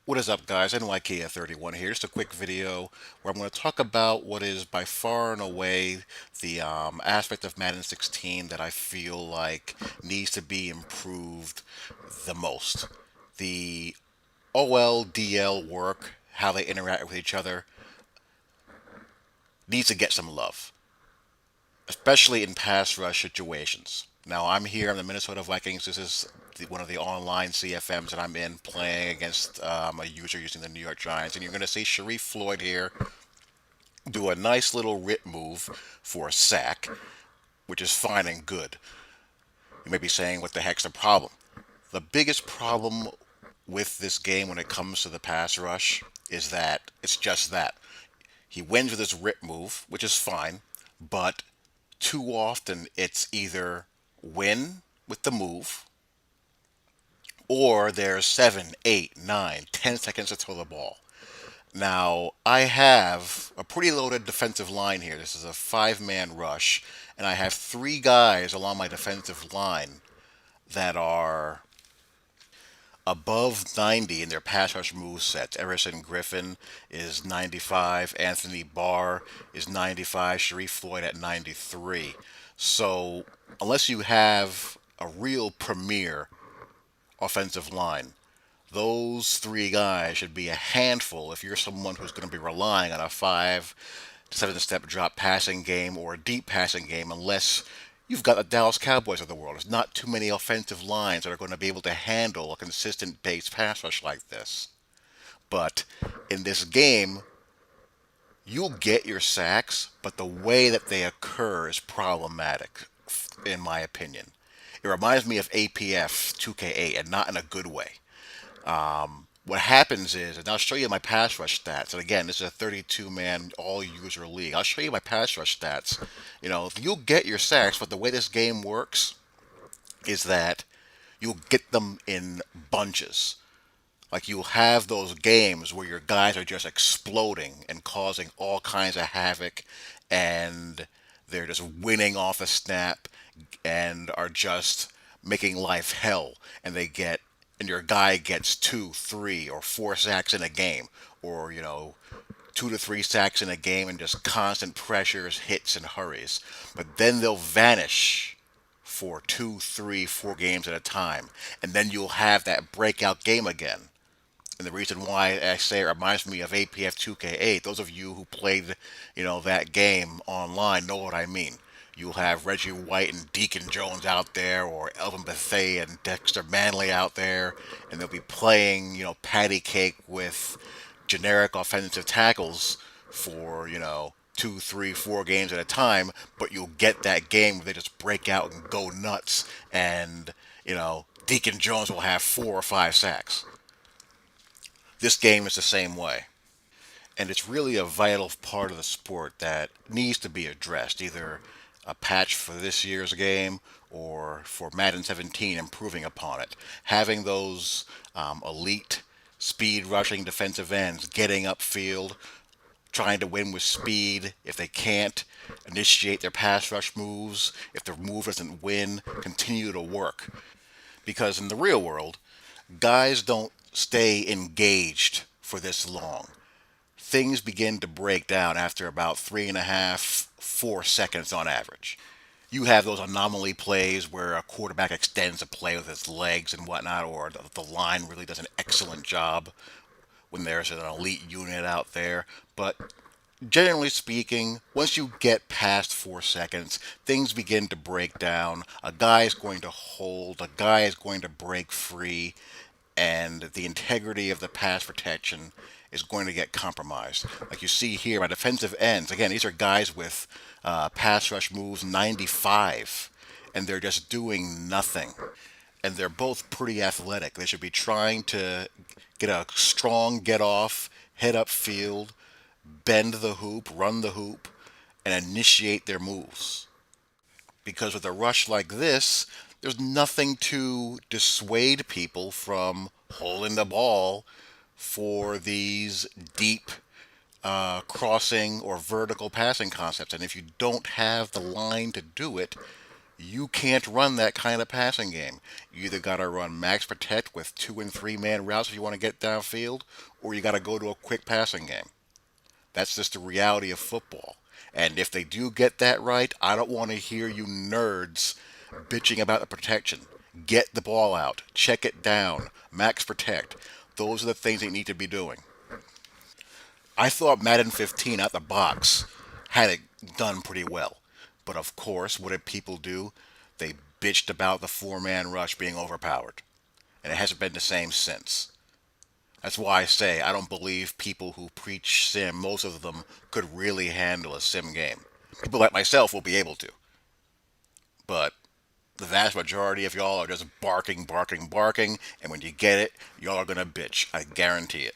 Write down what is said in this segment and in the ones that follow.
What is up, guys? NYK31 here. Just a quick video where I'm going to talk about what is by far and away the aspect of Madden 16 that I feel like needs to be improved the most. The OL DL work, how they interact with each other, needs to get some love, especially in pass rush situations. Now, I'm here. I'm the Minnesota Vikings. This is one of the online CFMs that I'm in playing against a user using the New York Giants. And you're going to see Sharif Floyd here do a nice little rip move for a sack, which is fine and good. You may be saying, what the heck's the problem? The biggest problem with this game when it comes to the pass rush is that it's just that. He wins with his rip move, which is fine, but too often it's either win with the move or there's 7, 8, 9, 10 seconds to throw the ball. Now, I have a pretty loaded defensive line here. This is a five-man rush, and I have three guys along my defensive line that are above 90 in their pass rush move sets. Everson Griffin is 95, Anthony Barr is 95, Sharif Floyd at 93. So, unless you have a real premier offensive line, those three guys should be a handful if you're someone who's going to be relying on a 5 to 7 step drop passing game or a deep passing game, unless you've got the Dallas Cowboys of the world. There's not too many offensive lines that are going to be able to handle a consistent base pass rush like this. But in this game, you'll get your sacks, but the way that they occur is problematic, in my opinion. It reminds me of APF 2K8, and not in a good way. What happens is, and I'll show you my pass rush stats. And again, this is a 32-man all-user league. I'll show you my pass rush stats. You'll get your sacks, but the way this game works is that you'll get them in bunches. Like, you'll have those games where your guys are just exploding and causing all kinds of havoc, and they're just winning off a snap and are just making life hell. And your guy gets 2, 3, or 4 sacks in a game, or 2 to 3 sacks in a game, and just constant pressures, hits, and hurries. But then they'll vanish for 2, 3, 4 games at a time, and then you'll have that breakout game again. And the reason why I say it reminds me of APF 2K8, those of you who played, that game online know what I mean. You'll have Reggie White and Deacon Jones out there, or Elvin Bethea and Dexter Manley out there, and they'll be playing, patty cake with generic offensive tackles for, 2, 3, 4 games at a time, but you'll get that game where they just break out and go nuts, and, Deacon Jones will have 4 or 5 sacks. This game is the same way. And it's really a vital part of the sport that needs to be addressed, either a patch for this year's game or for Madden 17 improving upon it. Having those elite speed rushing defensive ends getting upfield, trying to win with speed. If they can't, initiate their pass rush moves. If their move doesn't win, continue to work. Because in the real world, guys don't stay engaged for this long. Things begin to break down after about 3.5, 4 seconds on average. You have those anomaly plays where a quarterback extends a play with his legs and whatnot, or the line really does an excellent job when there's an elite unit out there. But generally speaking, once you get past 4 seconds, things begin to break down. A guy is going to hold, a guy is going to break free, and the integrity of the pass protection is going to get compromised. Like you see here, my defensive ends, again, these are guys with pass rush moves 95, and they're just doing nothing. And they're both pretty athletic. They should be trying to get a strong get off, head up field, bend the hoop, run the hoop, and initiate their moves. Because with a rush like this, there's nothing to dissuade people from holding the ball for these deep crossing or vertical passing concepts. And if you don't have the line to do it, You can't run that kind of passing game. You either got to run max protect with 2 and 3 man routes if you want to get downfield, or you got to go to a quick passing game. That's just the reality of football. And if they do get that right, I don't want to hear you nerds bitching about the protection. Get the ball out, check it down, max protect. Those are the things they need to be doing. I thought Madden 15 out the box had it done pretty well. But of course, what did people do? They bitched about the 4 man rush being overpowered. And it hasn't been the same since. That's why I say I don't believe people who preach sim, most of them could really handle a sim game. People like myself will be able to. But the vast majority of y'all are just barking, barking, barking, and when you get it, y'all are gonna bitch. I guarantee it.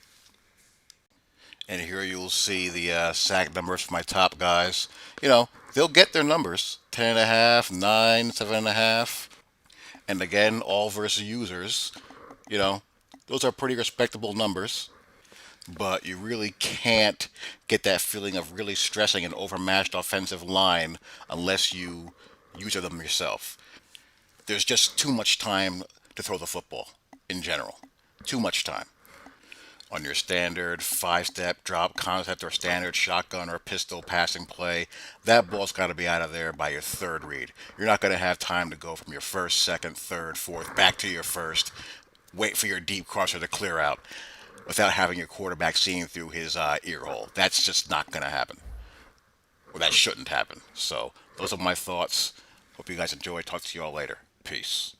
And here you'll see the sack numbers for my top guys. They'll get their numbers 10.5, 9, 7.5. And again, all versus users. You know, those are pretty respectable numbers. But you really can't get that feeling of really stressing an overmatched offensive line unless you user them yourself. There's just too much time to throw the football in general. Too much time. On your standard 5 step drop concept or standard shotgun or pistol passing play, that ball's got to be out of there by your third read. You're not going to have time to go from your first, second, third, fourth, back to your first, wait for your deep crosser to clear out without having your quarterback seeing through his ear hole. That's just not going to happen. Or that shouldn't happen. So, those are my thoughts. Hope you guys enjoy. Talk to you all later. Peace.